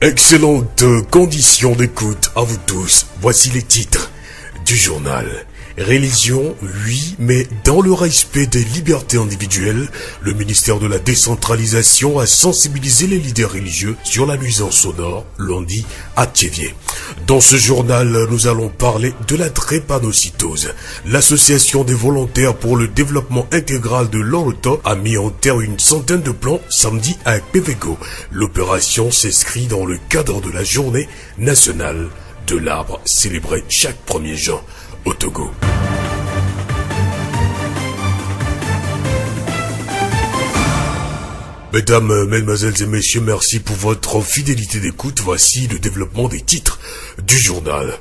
Excellentes conditions d'écoute à vous tous. Voici les titres du journal. Religion, oui, mais dans le respect des libertés individuelles, le ministère de la décentralisation a sensibilisé les leaders religieux sur la nuisance sonore lundi à Thiévié. Dans ce journal, nous allons parler de la drépanocytose. L'association des volontaires pour le développement intégral de l'Oroto a mis en terre une centaine de plants samedi à Pévégo. L'opération s'inscrit dans le cadre de la journée nationale de l'arbre célébrée chaque 1er juin au Togo. Mesdames, mesdemoiselles et messieurs, merci pour votre fidélité d'écoute. Voici le développement des titres du journal.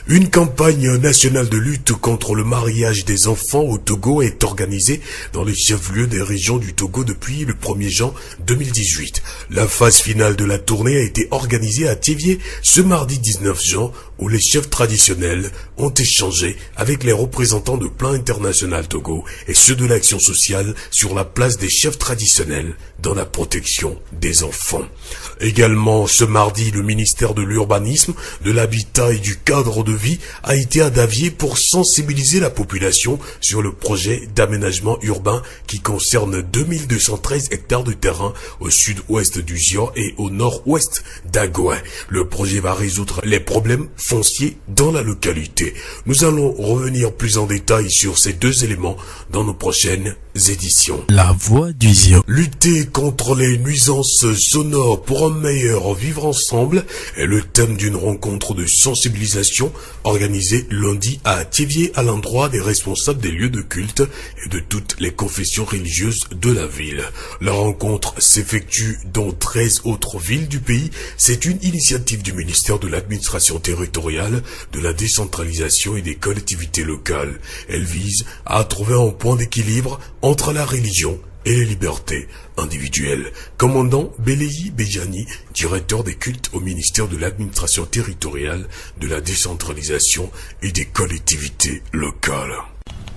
Une campagne nationale de lutte contre le mariage des enfants au Togo est organisée dans les chefs-lieux des régions du Togo depuis le 1er juin 2018. La phase finale de la tournée a été organisée à Thiévié ce mardi 19 juin où les chefs traditionnels ont échangé avec les représentants de Plan International Togo et ceux de l'action sociale sur la place des chefs traditionnels dans la protection des enfants. Également ce mardi, le ministère de l'Urbanisme, de l'Habitat et du Cadre de vie a été à Davié pour sensibiliser la population sur le projet d'aménagement urbain qui concerne 2213 hectares de terrain au sud-ouest du Zior et au nord-ouest d'Agoé. Le projet va résoudre les problèmes fonciers dans la localité. Nous allons revenir plus en détail sur ces deux éléments dans nos prochaines éditions. La voix du Zior. Lutter contre les nuisances sonores pour un meilleur vivre ensemble est le thème d'une rencontre de sensibilisation organisée lundi à Thiévié à l'endroit des responsables des lieux de culte et de toutes les confessions religieuses de la ville. La rencontre s'effectue dans 13 autres villes du pays. C'est une initiative du ministère de l'administration territoriale, de la décentralisation et des collectivités locales. Elle vise à trouver un point d'équilibre entre la religion et les libertés individuelles. Commandant Beleyi Bejani, directeur des cultes au ministère de l'administration territoriale, de la décentralisation et des collectivités locales.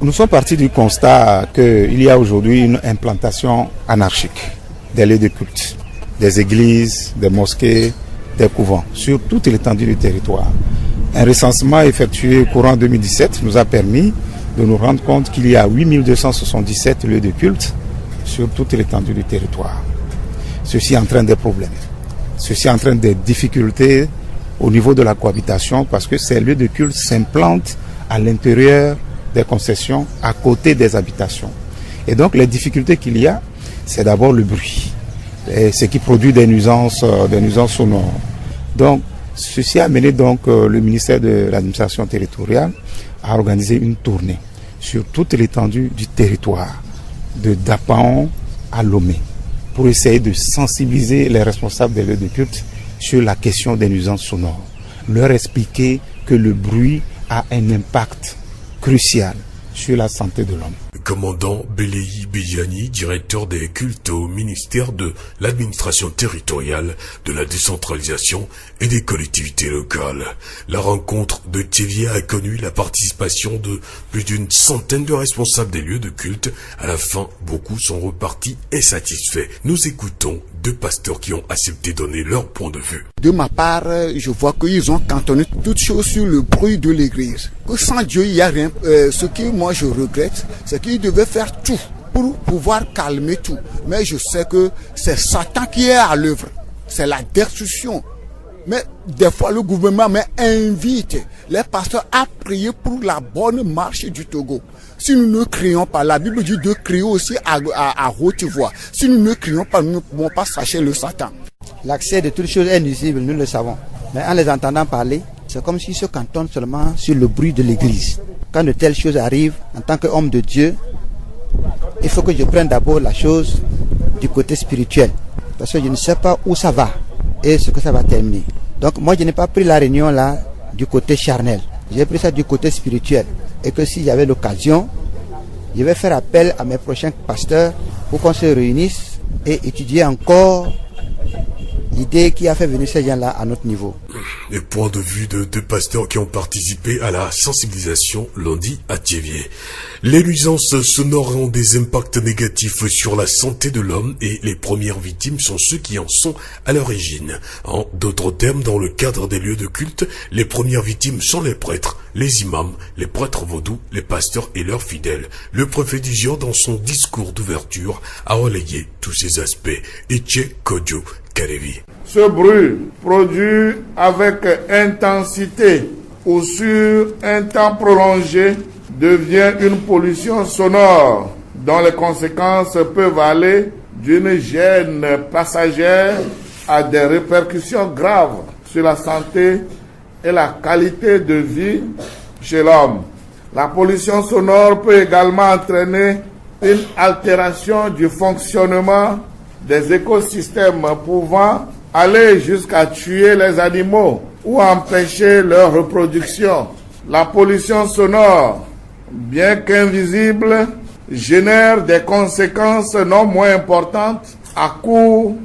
Nous sommes partis du constat qu'il y a aujourd'hui une implantation anarchique des lieux de culte, des églises, des mosquées, des couvents, sur toute l'étendue du territoire. Un recensement effectué courant 2017 nous a permis de nous rendre compte qu'il y a 8277 lieux de culte sur toute l'étendue du territoire. Ceci entraîne des problèmes. Ceci entraîne des difficultés au niveau de la cohabitation parce que ces lieux de culte s'implantent à l'intérieur des concessions, à côté des habitations. Et donc les difficultés qu'il y a, c'est d'abord le bruit, et ce qui produit des nuisances sonores. Donc ceci a amené donc le ministère de l'administration territoriale à organiser une tournée sur toute l'étendue du territoire, de Dapaon à Lomé, pour essayer de sensibiliser les responsables des lieux de culte sur la question des nuisances sonores. Leur expliquer que le bruit a un impact crucial sur la santé de l'homme. Commandant Beleyi Bejani, directeur des cultes au ministère de l'administration territoriale, de la décentralisation et des collectivités locales. La rencontre de Thiévié a connu la participation de plus d'une centaine de responsables des lieux de culte. À la fin, beaucoup sont repartis insatisfaits. Nous écoutons deux pasteurs qui ont accepté de donner leur point de vue. De ma part, je vois qu'ils ont cantonné toutes choses sur le bruit de l'église. Que sans Dieu, il n'y a rien. Ce que moi je regrette, c'est qu'ils devaient faire tout pour pouvoir calmer tout. Mais je sais que c'est Satan qui est à l'œuvre. C'est la destruction. Mais des fois, le gouvernement invite les pasteurs à prier pour la bonne marche du Togo. Si nous ne crions pas, la Bible dit de crier aussi à haute voix. Si nous ne crions pas, nous ne pouvons pas sacher le Satan. L'accès de toutes choses est nuisible, nous le savons. Mais en les entendant parler, c'est comme s'ils se cantonnent seulement sur le bruit de l'église. Quand de telles choses arrivent, en tant qu'homme de Dieu, il faut que je prenne d'abord la chose du côté spirituel. Parce que je ne sais pas où ça va et ce que ça va terminer. Donc moi, je n'ai pas pris la réunion là du côté charnel. J'ai pris ça du côté spirituel. Et que si j'avais l'occasion, je vais faire appel à mes prochains pasteurs pour qu'on se réunisse et étudier encore l'idée qui a fait venir ces gens-là à notre niveau. Les points de vue de deux pasteurs qui ont participé à la sensibilisation lundi à Thiévié. Les nuisances sonores ont des impacts négatifs sur la santé de l'homme et les premières victimes sont ceux qui en sont à l'origine. En d'autres termes, dans le cadre des lieux de culte, les premières victimes sont les prêtres, les imams, les prêtres vaudous, les pasteurs et leurs fidèles. Le préfet du Gion, dans son discours d'ouverture, a relayé tous ces aspects. Etche Kodjo Karevi. Ce bruit produit avec intensité ou sur un temps prolongé devient une pollution sonore dont les conséquences peuvent aller d'une gêne passagère à des répercussions graves sur la santé et la qualité de vie chez l'homme. La pollution sonore peut également entraîner une altération du fonctionnement des écosystèmes pouvant aller jusqu'à tuer les animaux ou empêcher leur reproduction. La pollution sonore, bien qu'invisible, génère des conséquences non moins importantes à court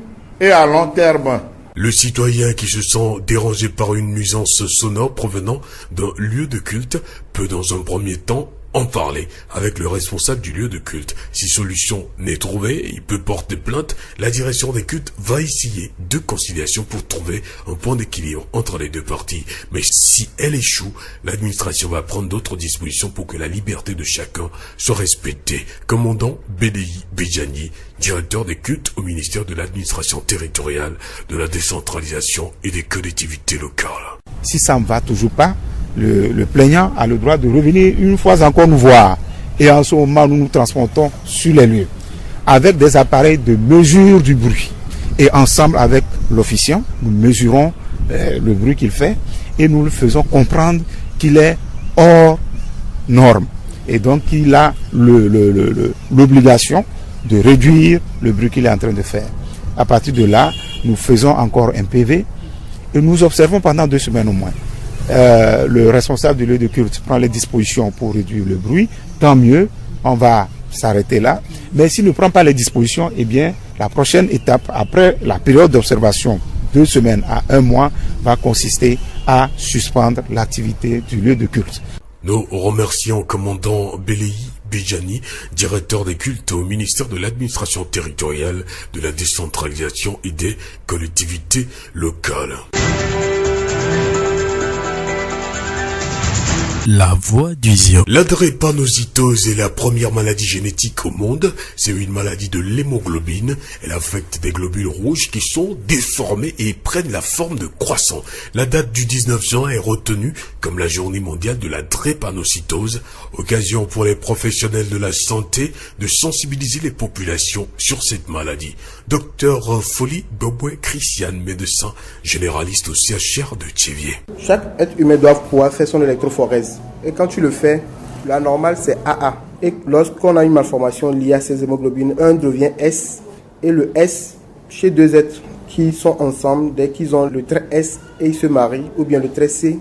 et à long terme. Le citoyen qui se sent dérangé par une nuisance sonore provenant d'un lieu de culte peut dans un premier temps en parler avec le responsable du lieu de culte. Si solution n'est trouvée, il peut porter plainte. La direction des cultes va essayer de conciliation pour trouver un point d'équilibre entre les deux parties. Mais si elle échoue, l'administration va prendre d'autres dispositions pour que la liberté de chacun soit respectée. Commandant Béléi Béjani, directeur des cultes au ministère de l'administration territoriale, de la décentralisation et des collectivités locales. Si ça ne va toujours pas, le plaignant a le droit de revenir une fois encore nous voir. Et en ce moment, nous nous transportons sur les lieux avec des appareils de mesure du bruit. Et ensemble avec l'officiant, nous mesurons le bruit qu'il fait et nous le faisons comprendre qu'il est hors norme. Et donc, il a l'obligation de réduire le bruit qu'il est en train de faire. À partir de là, nous faisons encore un PV et nous observons pendant 2 semaines au moins. Le responsable du lieu de culte prend les dispositions pour réduire le bruit, tant mieux, on va s'arrêter là. Mais s'il ne prend pas les dispositions, eh bien, la prochaine étape, après la période d'observation, 2 semaines à 1 mois, va consister à suspendre l'activité du lieu de culte. Nous remercions commandant Béléi Béjani, directeur des cultes au ministère de l'administration territoriale, de la décentralisation et des collectivités locales. La voix du Zion. La drépanocytose est la première maladie génétique au monde. C'est une maladie de l'hémoglobine. Elle affecte des globules rouges qui sont déformés et prennent la forme de croissants. La date du 19 juin est retenue comme la journée mondiale de la drépanocytose. Occasion pour les professionnels de la santé de sensibiliser les populations sur cette maladie. Docteur Foli Bobwe Christian, médecin généraliste au CHR de Thiévié. Chaque être humain doit pouvoir faire son électrophorèse. Et quand tu le fais, la normale c'est AA. Et lorsqu'on a une malformation liée à ces hémoglobines, 1 devient S. Et le S, chez 2 êtres qui sont ensemble, dès qu'ils ont le trait S et ils se marient, ou bien le trait C,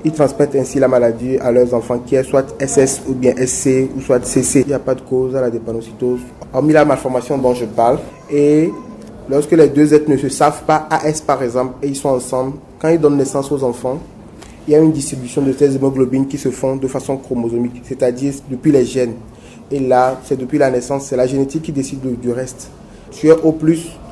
ils transmettent ainsi la maladie à leurs enfants qui est soit SS ou bien SC ou soit CC. Il n'y a pas de cause à la drépanocytose. Hormis la malformation dont je parle. Et lorsque les 2 êtres ne se savent pas, AS par exemple, et ils sont ensemble, quand ils donnent naissance aux enfants, il y a une distribution de ces hémoglobines qui se font de façon chromosomique, c'est-à-dire depuis les gènes. Et là, c'est depuis la naissance, c'est la génétique qui décide du reste. Tu es O+,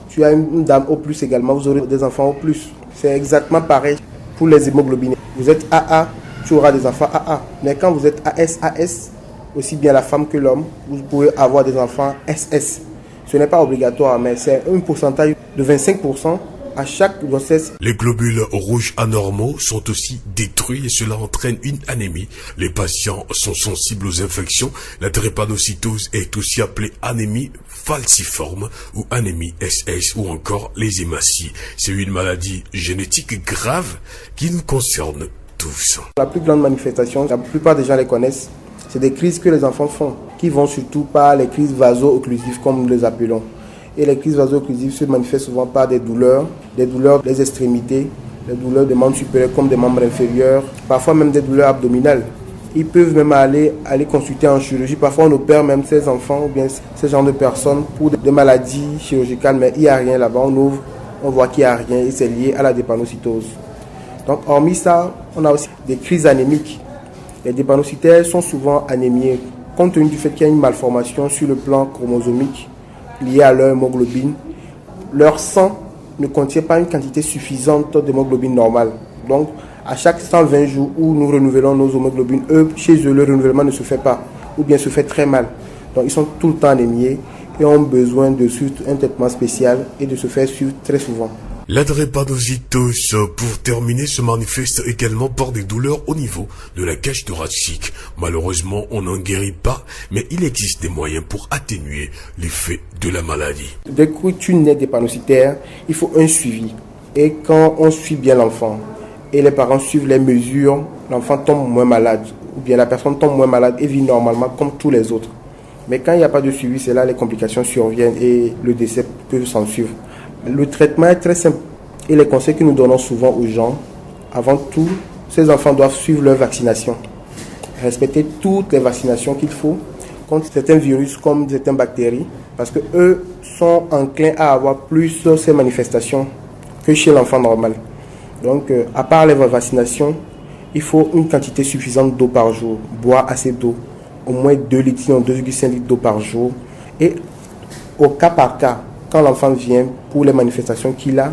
tu as une dame O+, également, vous aurez des enfants O+. C'est exactement pareil pour les hémoglobines. Vous êtes AA, tu auras des enfants AA. Mais quand vous êtes AS, aussi bien la femme que l'homme, vous pouvez avoir des enfants SS. Ce n'est pas obligatoire, mais c'est un pourcentage de 25%. À chaque grossesse. Les globules rouges anormaux sont aussi détruits et cela entraîne une anémie. Les patients sont sensibles aux infections. La drépanocytose est aussi appelée anémie falciforme ou anémie SS ou encore les hématies. C'est une maladie génétique grave qui nous concerne tous. La plus grande manifestation, la plupart des gens les connaissent, c'est des crises que les enfants font, qui vont surtout par les crises vaso-occlusives comme nous les appelons. Et les crises vaso-occlusives se manifestent souvent par des douleurs des extrémités, des douleurs des membres supérieurs comme des membres inférieurs, parfois même des douleurs abdominales. Ils peuvent même aller consulter en chirurgie. Parfois on opère même ces enfants ou bien ce genre de personnes pour des maladies chirurgicales, mais il n'y a rien là-bas. On ouvre on voit qu'il n'y a rien et c'est lié à la drépanocytose. Donc hormis ça, on a aussi des crises anémiques. Les drépanocytaires sont souvent anémiés compte tenu du fait qu'il y a une malformation sur le plan chromosomique liée à leur hémoglobine. Leur sang ne contient pas une quantité suffisante d'hémoglobine normale. Donc à chaque 120 jours où nous renouvelons nos hémoglobines, chez eux, le renouvellement ne se fait pas ou bien se fait très mal. Donc ils sont tout le temps anémiés et ont besoin de suivre un traitement spécial et de se faire suivre très souvent. La drépanocytose, pour terminer, se manifeste également par des douleurs au niveau de la cage thoracique. Malheureusement, on n'en guérit pas, mais il existe des moyens pour atténuer l'effet de la maladie. Dès que tu nais drépanocytaire, il faut un suivi. Et quand on suit bien l'enfant et les parents suivent les mesures, l'enfant tombe moins malade, ou bien la personne tombe moins malade et vit normalement comme tous les autres. Mais quand il n'y a pas de suivi, c'est là les complications surviennent et le décès peut s'en suivre. Le traitement est très simple et les conseils que nous donnons souvent aux gens, avant tout, ces enfants doivent suivre leur vaccination. Respecter toutes les vaccinations qu'il faut contre certains virus comme certaines bactéries, parce qu'eux sont enclins à avoir plus ces manifestations que chez l'enfant normal. Donc, à part les vaccinations, il faut une quantité suffisante d'eau par jour, boire assez d'eau, au moins 2 litres, sinon 2,5 litres d'eau par jour. Et au cas par cas, quand l'enfant vient pour les manifestations qu'il a,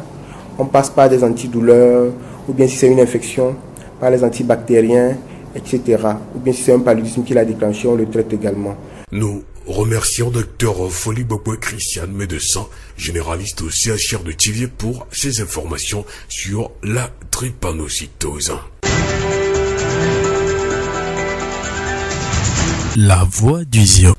on passe par des antidouleurs, ou bien si c'est une infection, par les antibactériens, etc. Ou bien si c'est un paludisme qu'il a déclenché, on le traite également. Nous remercions Dr Foli Bobo Christian, médecin généraliste au CHR de Thiviers, pour ces informations sur la drépanocytose. La voix du Zion.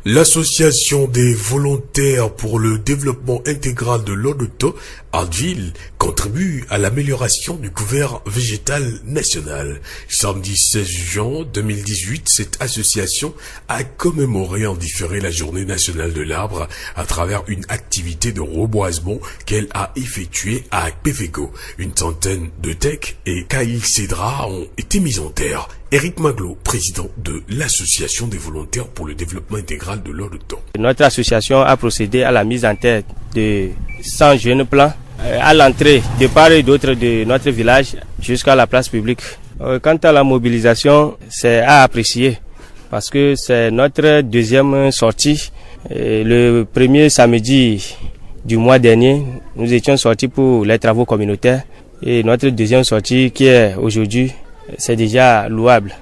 L'association des volontaires pour le développement intégral de l'Odoto, Advil, contribue à l'amélioration du couvert végétal national. Samedi 16 juin 2018, cette association a commémoré en différé la journée nationale de l'arbre à travers une activité de reboisement qu'elle a effectuée à Pévégo. Une centaine de tecs et cailles cédras ont été mises en terre. Éric Maglo, président de l'association des volontaires pour le développement intégral de l'Odoto. Notre association a procédé à la mise en terre de 100 jeunes plants à l'entrée de part et d'autre de notre village jusqu'à la place publique. Quant à la mobilisation, c'est à apprécier parce que c'est notre deuxième sortie. Le premier samedi du mois dernier, nous étions sortis pour les travaux communautaires et notre deuxième sortie qui est aujourd'hui, c'est déjà louable.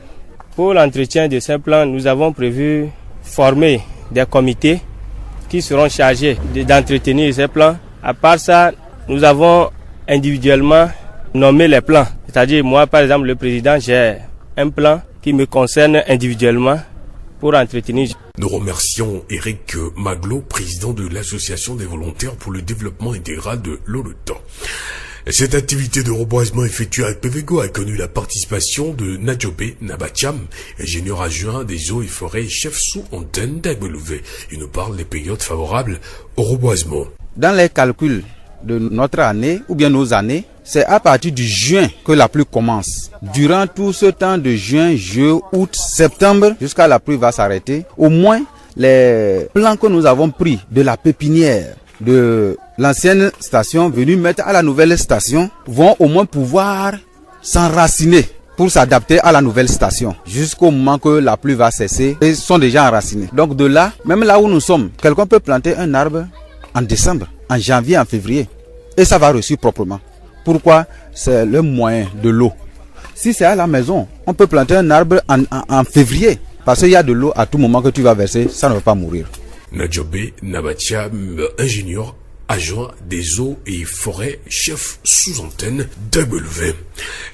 Pour l'entretien de ces plants, nous avons prévu former des comités qui seront chargés d'entretenir ces plants. À part ça, nous avons individuellement nommé les plans. C'est-à-dire moi, par exemple, le président, j'ai un plan qui me concerne individuellement pour entretenir. Nous remercions Éric Maglo, président de l'association des volontaires pour le développement intégral de l'Odoto. Cette activité de reboisement effectuée à Pévégo a connu la participation de Nadjobé Nabatiam, ingénieur adjoint des eaux et forêts et chef sous antenne d'Agbelouvé. Il nous parle des périodes favorables au reboisement. Dans les calculs de notre année ou bien nos années, c'est à partir du juin que la pluie commence. Durant tout ce temps de juin, juillet, août, septembre, jusqu'à la pluie va s'arrêter, au moins les plants que nous avons pris de la pépinière, de l'ancienne station venue mettre à la nouvelle station vont au moins pouvoir s'enraciner pour s'adapter à la nouvelle station jusqu'au moment que la pluie va cesser et sont déjà enracinés. Donc de là, même là où nous sommes, quelqu'un peut planter un arbre en décembre, en janvier, en février et ça va reçu proprement. Pourquoi? C'est le moyen de l'eau. Si c'est à la maison, on peut planter un arbre en février parce qu'il y a de l'eau à tout moment que tu vas verser, ça ne va pas mourir. Nadjobé Nabatiam, ingénieur adjoint des eaux et forêts, chef sous antenne d'Agbelouvé.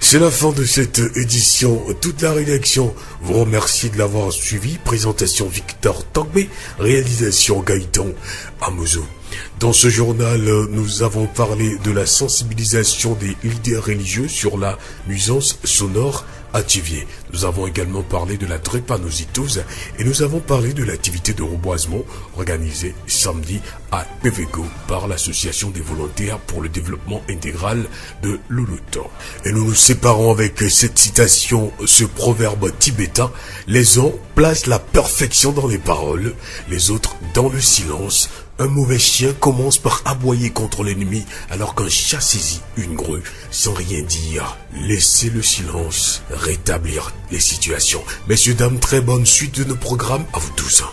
C'est la fin de cette édition. Toute la rédaction vous remercie de l'avoir suivi. Présentation Victor Togbé, réalisation Gaëtan Amouzou. Dans ce journal, nous avons parlé de la sensibilisation des leaders religieux sur la nuisance sonore à Thiviers. Nous avons également parlé de la drépanocytose et nous avons parlé de l'activité de reboisement organisée samedi à Pévégo par l'association des volontaires pour le développement intégral de l'Odoto. Et nous nous séparons avec cette citation, ce proverbe tibétain: les uns placent la perfection dans les paroles, les autres dans le silence. Un mauvais chien commence par aboyer contre l'ennemi alors qu'un chat saisit une grue sans rien dire. Laissez le silence rétablir les situations. Messieurs, dames, très bonne suite de nos programmes à vous tous.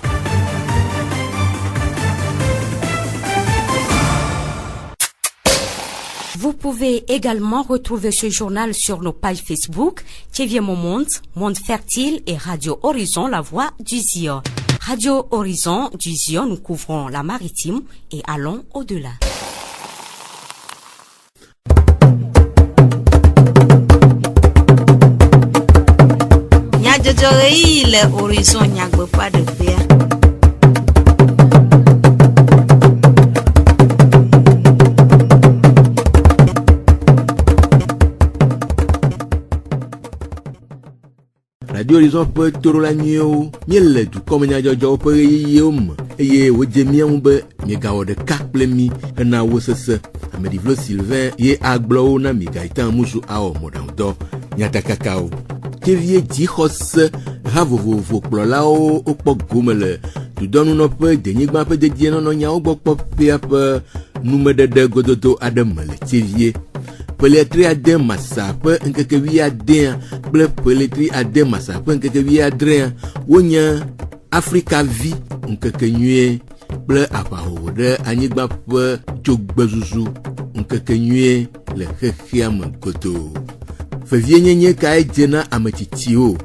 Vous pouvez également retrouver ce journal sur nos pages Facebook, TV Monde, Monde Fertile et Radio Horizon, la voix du Zion. Radio Horizon du Zion, nous couvrons la maritime et allons au-delà. Le Horizon n'y a pas de paix. Radio Horizon peut toro la nuit miel du comme nya jojo peut yom eye woje mian be mi gawo de kakple mi na wosese amedi vlo Sylvain ye agblo na mi gaitan musu ao modan do nyata kakao kevie di hos havovo kplola o po gomele tu donu no pe denigba pe de die no nya o gbo pe pe numedede gododo ademele kevie Peletri ade masa pe nkeke wi ade ble peletri ade masa pe nkeke wi adre wonya Africa vi nkeke nyue ble apaho de anyigba pe jogbezuzu nkeke nyue le hehiam koto fevie nyenye ka ejena ametitio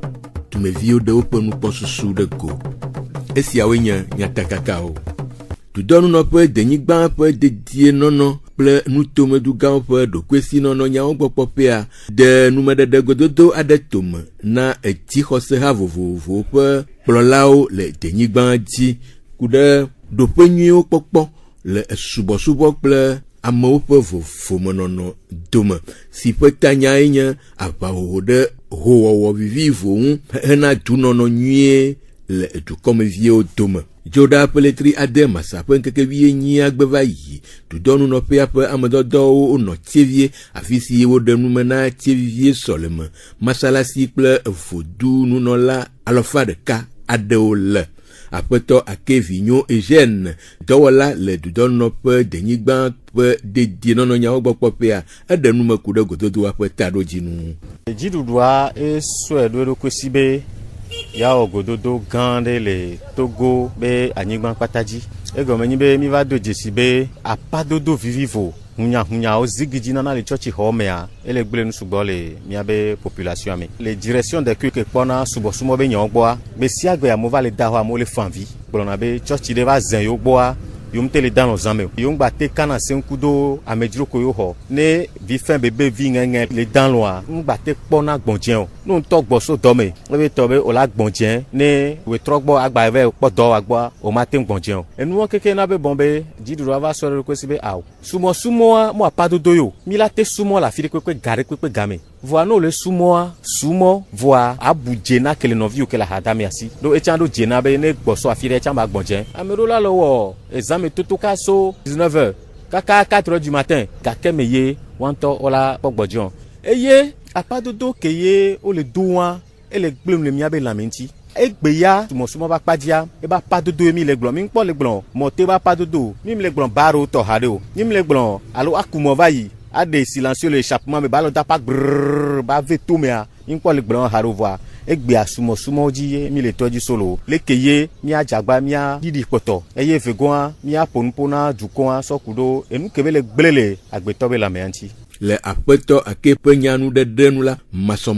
tumevio de openu posusu de go esia wenya nyata kakao tu donu no pe denigba pe de die nono ple nutome du gan pe do kwesi nono nya ogbopo pe de numedede gododo ade tome na eti xose ha vovovo pe plolao le denigba di kude do pe nyuo popo le subo ple amewo pe vovomenono dome si pe tanya enya abawo de howo vivivo hena du nono nyue le du comme vie dome Joda peletri ade masa pe nkeke wie nyi agbeva yi tu donu no pe ape amedodo o no tievie afisi wo de numena tievie solema masala si ple fodu nu no la alofa de ka ade o le apeto akevinyo Eugène dowola le du donu no pe denigba pe de die no no nya ogbo pe a ade nu makude gododo ape tado jinu jidudwa e so edo kwesibe ya ogododo gande le Togo be anyigban pataji egomeni be mi va do jesi be apadodo vivivo hunya o zigiji na le church homea ele gbele nu sugbo le mi abe population ami les directions de culte pona subo sumo be nyon gbo be si agbe ya mo va le daho mo le fanvi gbona be church de va zen yo gbo yom tele dans nos amis yom batte kana senkudo amedro ko yo ho ne vi fin bebe vi ngenge le dans loa ngbatte pona gbonjen no to gboso dome we to be o la gbonjen ne we trogbo agba ve po do agba o matin gbonjen enu won keke na be bombe jidu ava sore ko sibe aw sumo mo apadodo yo mi la te sumo la fili kwekwe gare kwekwe game voa no le sumo voa abuje na kele no vi o kele hadami asi do echando jena be ne gboso afire chamba gbonjen amero la lowo examen tout cas so 19h kaka 4h du matin kake meye wanto ola pogbodjon eye apadodo keye o le douan e le glem le miabe lamenti egbeya tumosumo ba padia e ba padodo mi le glon mi npo le glon mote ba padodo mi le glon baro to hade o mi le glon alo akumo vayi a des silencieux le échappement me balo da pa ba veto me a npo le glon haro voa egbe asumo ji mi le toji solo le keye mi ajagba mi a didi poto eye vegoa mi a ponpona dukoa sokudo enu kebele gblele agbetobe la meanti le apeto akepe nyanu de denu la maso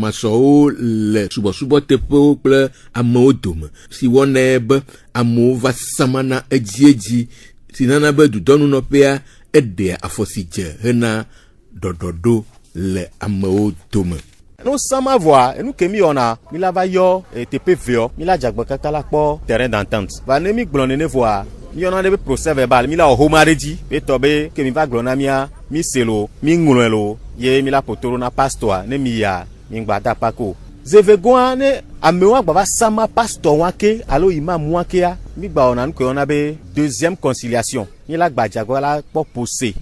le subo tepo ple amo dome si wonebe amo va samana ejieji sinana be du donu no pea ede afosije hena dododo le amo dome nous sommes à voir et nous kemi ona mi la va yo TPVO mi la jagba kakala po terrain d'entente va ne mi glonene voir mi ona de procès verbal mi la o homareji be tobe ke mi va glona mi selo mi ngulelo ye mi la potoro na pastor ne mi ya mi gbada pako zevegoa ne amewa gba sama pastor wake alo imam wake a mi gba ona nko ona be deuxième conciliation mi la gba jagwa la po posé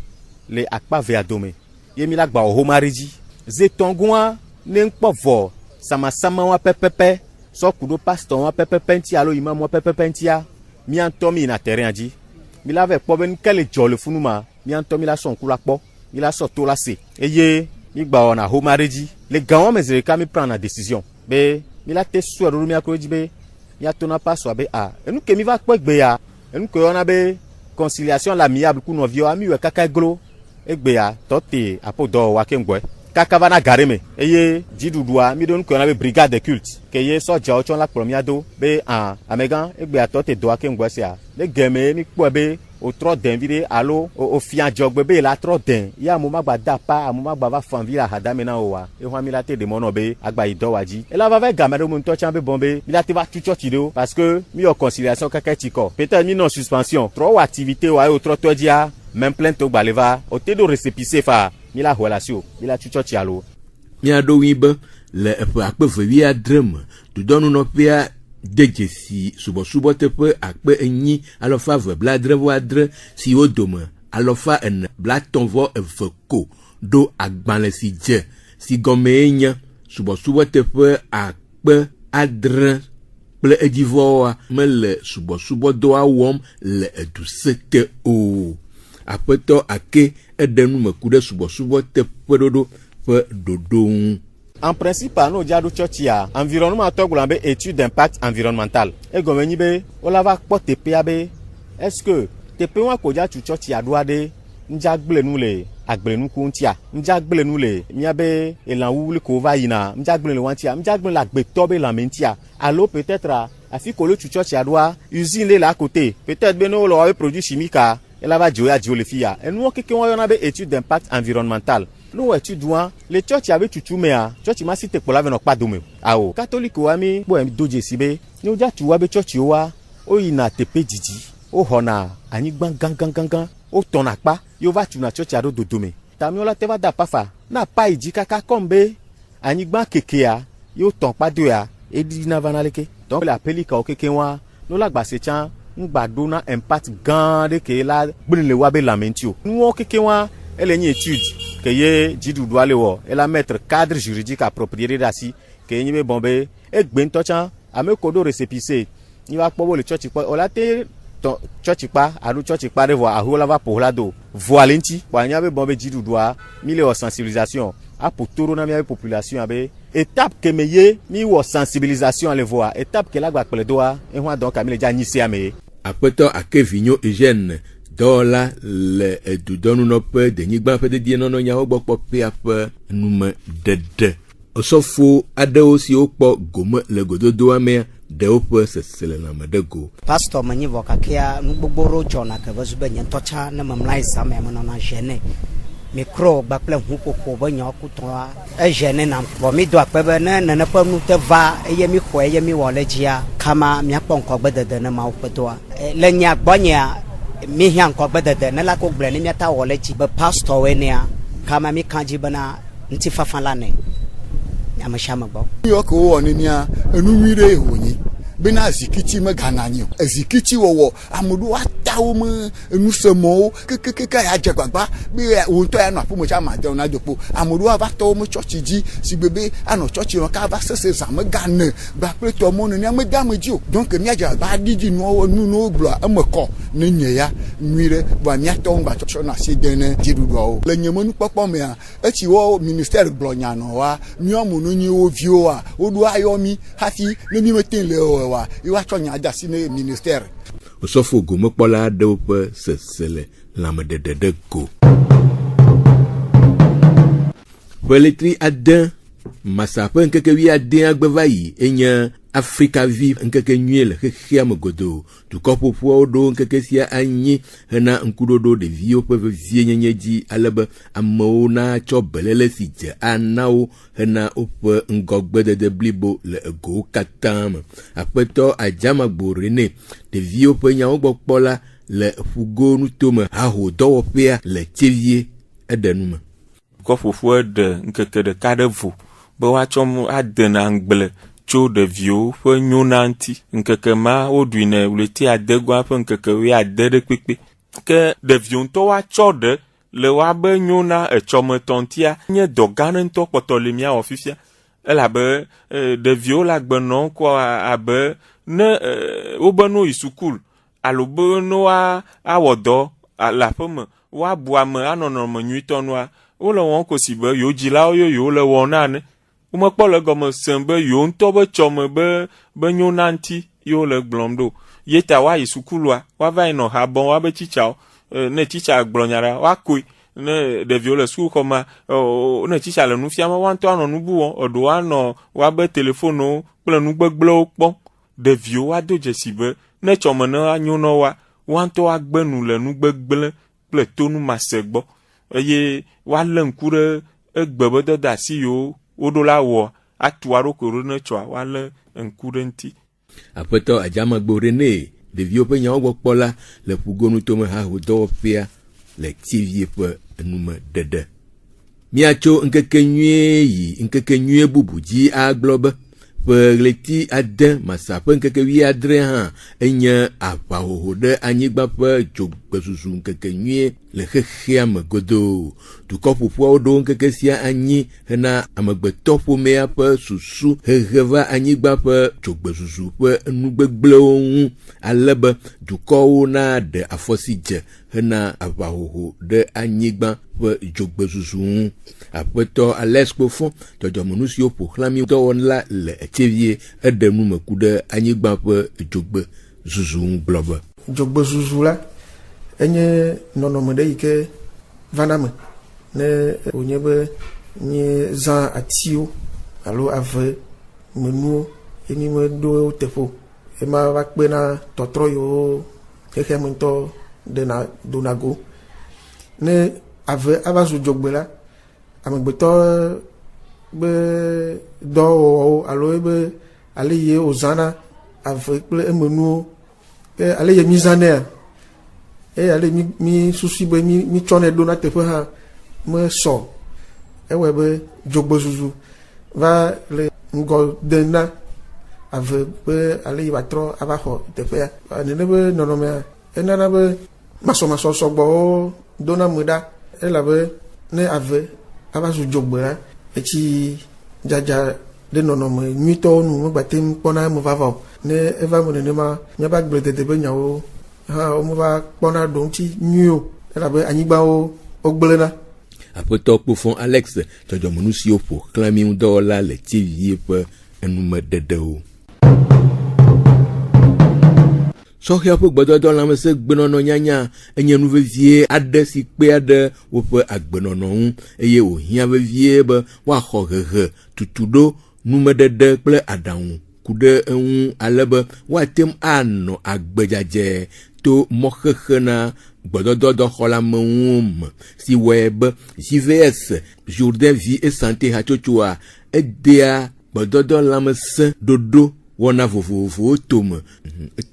le akpa ve adome ye mi la gba o homareji zetongoa ne nkpovo sama wa pepepe so kudo pastor wa pepepe nti alo imam wa pepepe ntia mi antomi na terrain ji mi la ve kpo be nkele jo le funu ma mi anto mi la son ku la kpo mi la so to la se eye mi gba ona ho mareji le gan me zere ka mi prendre la décision be mi la te so ro mi akoji be mi atona pas so be a enu ke mi va kpo gbe ya enu ko ona be conciliation l'amiable ku no vio ami we kaka glo egbe ya tote apodo wa ke ngwe kaka bana gareme eye jidudua mi don ko na be brigade de culte ke ye soja ochon la premier do be an amegan egbe ya tote do wa ke ngwe sia le geme mi po be o tro den vide alo o fian jogbe be la tro den ya mo magba da pa mo magba va fan vila hada mena o wa e ho mi la te de mono be agba ido waji e la va ve gamero mo to chan be bombe mi la te va tu church do parce que mi o conciliation kaka tiko peut-être mi non suspension trop activité wa o tro to dia même plainte au baleva au te do récépissé fa mi la relation mi la tu church alo mi ado wibe le akpe vewi adrem tu donu no pia deje si subo te pe akpe enyi alofa ve bladre vo adre si odome alofa en blatonvo eveko do agbanle si je si gomenya subo te pe akpe adre ple edivoa mele subo do awom le eduseke o apeto ake edenu mekude subo te pe dodo pe dodon. En principe, nous avons dit environnement togoulambe étude d'impact environnemental. Et comme on dit, on va pas TPAB. Est-ce que TPA a koja tu chochi a douade n'jagle nous les agle nous kuntia n'jagle nous les miabe elan wuli ko va ina n'jagle le wantia n'jagle la gbe tobe la mentia. Alors peut-être a fi ko le tu chochi a doa usine là à côté. Peut-être beno lo produit chimique et là va joya jo le fia. Et nous que on a be étude d'impact environnemental. Nous étudions les church avec tutumea church ma cité pour la venir pas dome ao catholique wa mi bo em doje sibe ni ja tu wa be church wa o ina tepe didi o hona ani gangan o ton apa yo va tu na church ado dodome tamiola te va da pafa na pa iji kaka kombe ani gban kekea yo ton pa do ya e di na vanaleke donc la pelika o keke wa no la gba se chan ngba na impact gan de ke la gbin le wa be lamentio nu o keke wa elle ni étude que ye jidu doit le wo et la mettre cadre juridique approprié dasi que ni be bombe e gben to chan ame kodo récépissé ni va pobo le church pa o la te to church pa adu church pa de vo ahu la va pour la do voilenti kwa nya be bombe jidu doit mille o sensibilisation a pour toro na mi population abe étape que meye mi wo sensibilisation le voir étape que la gba pele doa e ho donc amile ja nyisi ame apeto akevigno Eugène dola le edudonu no pe de nyigba pe de die no nya ogbo pe ape nume dede osofo adewo si okpo gome le gododo ame de ope sesele na medego pastor manyi vokakia gbogboro jona ke bazube nyentocha na mamlai same mo na jene micro ba ple hupoko ba nyaku to e jene na bo mi do akpe na na pa nu te va eye mi ko eye mi wole jia kama mi apon ko gbedede na ma opeto le nya gbonya mi hian ko bedede na la ko gble ni meta wole ji be pastor we ne kama mi kanji bana nti fafan la ne amashama gbo yo ko woni ni a enu wire ehonyi bena zikiti me gananyo ezikiti wowo amudu atawo mu enu semo kekeka ya jegbagba bi won to ya no apo mo cha ma de na dopo amudu aba to mu church ji si bebe ano church no ka ba sese zam gan ba preto mo no ni ameda ji o donc mi aja ba diji no nu no glo ameko ne nye ya nwire ba mi ato ngba church na si de ne jidudu o le nyemo nu popo me a echi wo ministère blonya no wa mi omu no nyi wo vio a odu ayomi hafi ne mi meten le o wa iwa chonya adasi ne ministère osofo gomo pola de ope sesele lamedede go Poletri adin masape nkeke wi adin agbevayi enya Africa vive nkeke nyele khia mogodo tu kopo po odo nkeke sia anyi hena nkudodo de vio pe vie nyenyeji alebe amona chobelele sije anao hena ope ngogbede de blibo le go katam apeto ajama gborene de vio pe nya ogbopola le fugo nutome aho dowo pea le chevie edenuma kopo de nkeke de kadevu be wa chom aden angle cho de vio fe nyonanti nkeke ma oduine uleti adegwa fe nkeke wi adede pepe ke de vio to wa chode le wa be nyona e chome tontia nye doganen to potolemia ofifia ela be de vio la gbenon ko abe ne obano isukul alo be no awɔ dɔ le aƒe me woabu ame anɔnɔme nyuitɔ noa wole wɔn kosi be yewo dzilawo yo le wɔn na ne womekpɔ le gɔme sem be yewo ŋutɔ be tsɔme be nyo na ŋuti yewo le gblɔm ɖo ye ta woayi sukulua woava yi nɔ ha bɔm woabe tsitsawo ne tsitsa gblɔ nya ɖa woakoe ne ɖeviwo le sukuxɔma ne tsitsa le nu fiam woantɔ anɔ nu bu wɔm eɖewo anɔ woabe telefonewo kple nugbegblẽwo kpɔm ɖeviwo woado dzesi be ne tsɔme ne anyo na woa woantɔ agbe nu le nugbegblẽ kple tonu mase gbɔ eye woalé ŋku ɖe egbe be dɔde asi yiwo woɖo la wɔ atu aɖoko ɖo ne tsɔa woalé ŋku ɖe ŋuti. Aƒetɔ Adzamagbo René ɖeviwo ƒe nyawo gbɔ kpɔ la le ƒugonu tome ha ho dɔwɔƒea le TV ƒe enume ɖeɖe. Míatso ŋkekenyuie yi ŋkekenyuie bubu dzi agblɔ be ƒe ɣleti ade masa ƒe ŋkeke 17 hã enye aʋahoho ɖe anyigba ƒe dzogbesusu ŋkekenyuie le xexea me godoo. Dukɔ ƒoƒuawo ɖo ŋkeke sia anyi hena amegbetɔ ƒomea ƒe susu hehe va anyigba ƒe dzogbesusu ƒe nugbegblẽwo ŋu ale be dukɔwo na ɖe afɔsi dze hena aʋahoho ɖe anyigba ƒe dzogbesusu ŋu. Aƒetɔ Alex Kpofɔ dzɔdzɔmenu siwo ƒoxlã mi dɔwɔla le etsevie eɖe numeku ɖe anyigba ƒe dzogbesusu ŋu gblɔ be dzogbesusu la enye nɔnɔme ɖe yi ke vana me ne wònye be nye zã atiwo alo ave menuwo ye mi meɖo teƒe o ema va kpe na tɔtrɔ yiwo xexea me ŋutɔ dona go ne ave ava zu dzogbe la amegbetɔ be dɔwɔwɔwo alo ebe ale ye wòzãna ave kple emenuwo ke ale ye mi zãnea eye ale mi susu be mi tsɔnɛ ɖona teƒe hã mesɔ ewɔe be dzogbesusu va le ŋgɔ dem na ave be ale yi wòatrɔ ava xɔ teƒea nene be nɔnɔmea enana be masɔmasɔ sɔgbɔwo dona me ɖa elabe ne ave ava zu dzogbe la etsi dzadza ɖe nɔnɔme nyuitɔwo nu megbate kpɔna eme vava o ne eva me nenema míaba agbledede be nyawo hã womeva kpɔna ɖo ŋuti nyui o elabe anyigbawo wogblẽna. Aƒetɔ Kpofɔ Alex dzɔdzɔmenu siwo ƒoxlã mi ŋu dɔwɔla le TV ƒe enume ɖeɖewo. Sɔhea ƒe gbedɔdɔ lãmesẽ gbenɔnɔ nyanya enye nu vevie aɖe si kpea ɖe woƒe agbenɔnɔ ŋu eye wòhiã vevie be woaxɔ hehe tutu ɖo numeɖeɖe kple aɖaŋu ku ɖe eŋu ale be woatem anɔ agbedzadze to mɔxexe na gbɔdɔdɔdɔxɔlameŋuwo me si wɔe be JVS Jourdain Vie et Santé hatsotsoa edea gbɔdɔdɔ lãmesẽ ɖoɖo wɔna vovovowo tome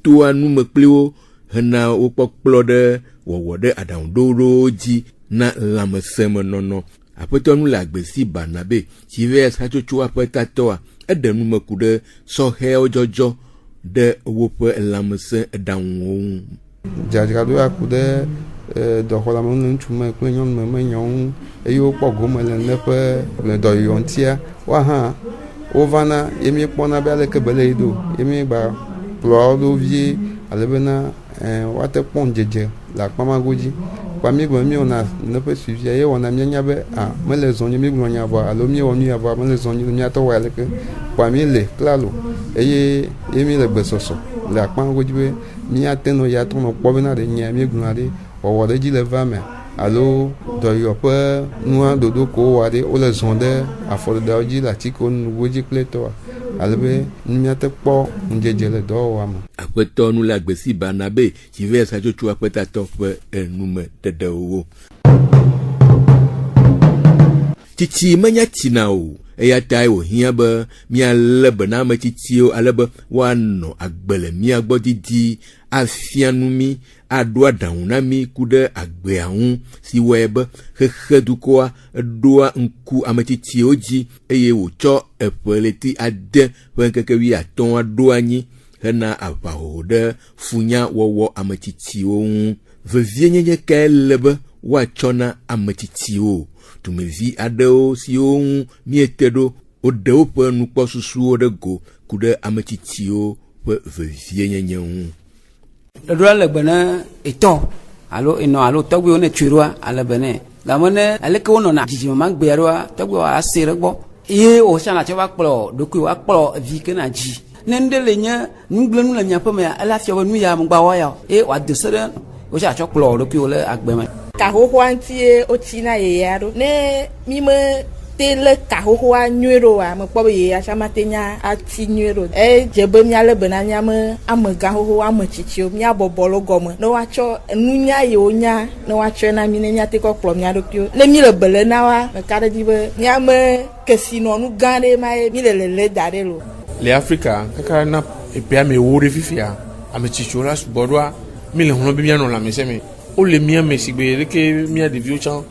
toa nume kpli wo hena wokpɔkplɔ ɖe wɔwɔ ɖe aɖaŋuɖoɖowo dzi na lãmesẽmenɔnɔ. Aƒetɔ nu le agbesi Barnabe JVS hatsotsoa ƒe tatɔa eɖe numeku ɖe sɔhɛwo dzɔdzɔ ɖe woƒe lãmesẽ ɖaŋuwo ŋu. Dzadzraɖo aku ɖe dɔxɔlame ŋutsu me kple nyɔnu me menyɔnu eye wokpɔ gome le neƒe le dɔyɔyɔ ŋutia woahã wovana ye míekpɔna be aleke be le yi ɖo ye míegba kplɔa ɖo vie ale bena woate kpɔ dzedze le akpamago dzi kpa míegbe míewɔna neƒe suivia ye wɔna míanya be mele zɔ nyi míegblɔ nya vɔa alo míewɔ nu ya vɔa mele zɔ nyi míatɔ wɔ aleke kpa míele klalo eye ye míele gbesɔsɔ le akpamago dzi be míate nɔ ya trɔ nɔ kpɔ bena ɖe nya míegblɔna ɖe wɔwɔ ɖe dzi le va mea alo dɔyɔƒe nua ɖoɖo ko wɔ ɖe wole zɔ ɖe afɔɖeɖewo dzi le atikewo nugo dzi kple tɔa alebe míate kpɔ ŋdzedze le dɔwɔwɔa me. Aƒetɔ nu le agbesi Barnabe JVS hatsotsoa ƒe tatɔ ƒe enume ɖeɖewo. Tsitsi menya tsina o eya tae wòhiã be míalé be na ame tsitsiwo ale be woanɔ agbe le mía gbɔ didi afia nu mi aɖo aɖaŋu na mi ku ɖe agbea ŋu si wɔe be xexe dukɔa eɖoa ŋku ame tsitsiwo dzi eye wòtsɔ ƒeleti ade ƒe ŋkeke 15 ɖo anyi hena aʋahoho ɖe funya wɔwɔ ame tsitsiwo ŋu. Vevie nyenye kae le be woatsɔ na ame tsitsiwo. Tumevi aɖewo siwo ŋu miete ɖo woɖe woƒe nukpɔsusuwo ɖe go ku ɖe ame tsitsiwo ƒe vevie nyenye ŋu. eɖoa le bene etɔ alo enɔ alo tɔgbuiwo ne tsoe ɖoa ale bene game ne aleke wonɔna dzidzime ma gbea ɖoa tɔgbuiwo ase ɖe gbɔ ye wòsiana tsɛ va kplɔ ɖokui va kplɔ vi ke na dzi ne ŋɖe le nye nugblẽnu le miaƒe mea ele afia be nu ya megba wɔ ya o ye wòade se ɖe wòsia tsɔ kplɔ ɖokuiwo le agbe me. Kahohoa ŋuti ye wotsi na yeyea ɖo ne mi me te le kahohoa nyuie ɖo wa mekpɔ be yeyea tsã mate nya ati nyuie ɖo edze be míalé bena míame amegã xoxo ame tsitsiwo míabɔbɔ le gɔme ne woatsɔ nunya yiwo nya ne woatsɔe na mi ne míate kɔ kplɔ mía ɖokuiwo ne mi le bele na wa meka ɖe dzi be míame kesinɔnu gã ɖe ma ye mi le lele da ɖe lo. Le Afrika kaka na epea me wo ɖe fifia ame tsitsiwo la sugbɔ ɖoa mi le hlɔ̃ be míanɔ lãmesẽ me wo le mía me sigbe ɖeke mía ɖeviwo tsã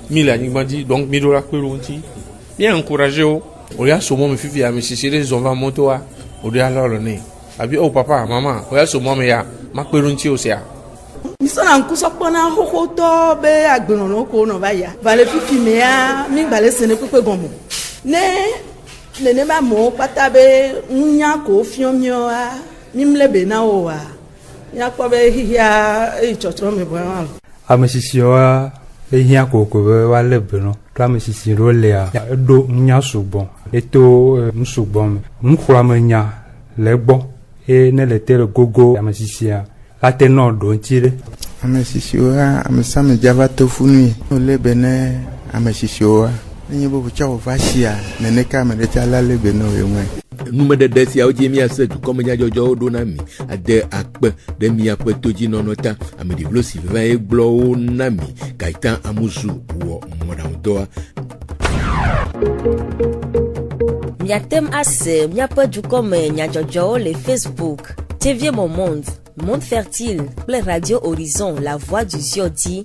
mi le anyigba dzi donc mi ɖo la kpe ɖo ŋuti mía encouragé wo o ya so mɔ me fifia ame tsitsi ɖe zɔn va mɔtoa o ɖo ya lɔ le nɛ abi o papa mama o ya so mɔ me ya ma kpe ɖo ŋuti o sia. misɔna ŋkusɔ kpɔna xoxotɔ be agbenɔnɔ ko nɔ va ya va le fifi mea mi gba le sene kpekpe gɔme ne nenema amewo kpata be nunya ko fiɔ míɔa mi mle be na wo wa míakpɔ be xixia eyi tsɔtsrɔ̃ me bɔ wa. ame tsitsiwoa ehia koko be woalé benɔ to ame tsitsi ɖewo lea eɖo nunya sugbɔ eto nusugbɔ me nuxlɔame nya le egbɔ eye ne le te le gogo ame tsitsia la te nɔ ɖo ŋuti ɖe. ame tsitsiwoa ame sia ame dzava to funui wòlé be ne ame tsitsiwoa nenye be wòtsɔ wò va sia neneke ame ɖe tsã la lé be ne wòe ŋue. Numeɖeɖe siawo dzi míase dukɔmenyadzɔdzɔwo ɖo na mi ade akpe ɖe miaƒe todzinɔnɔ ta ameɖivlo Sylvain ye gblɔwo na mi Gaëtan Amuzu wɔ mɔɖaŋudɔa. Miatem ase miaƒe dukɔme nyadzɔdzɔwo le Facebook TV Monde, Monde Fertile kple Radio Horizon La Voix du Ziodi.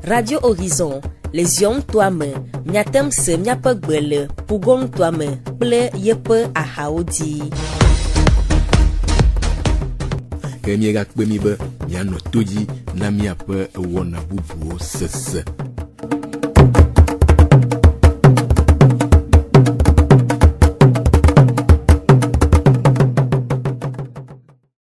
Radio Horizon les yom toame miatem se miaƒe gbe le Pugon toame kple yeƒe ahawo dzi. Ke miegakpe mi be mianɔ to dzi na miaƒe wɔna bubuwo sese.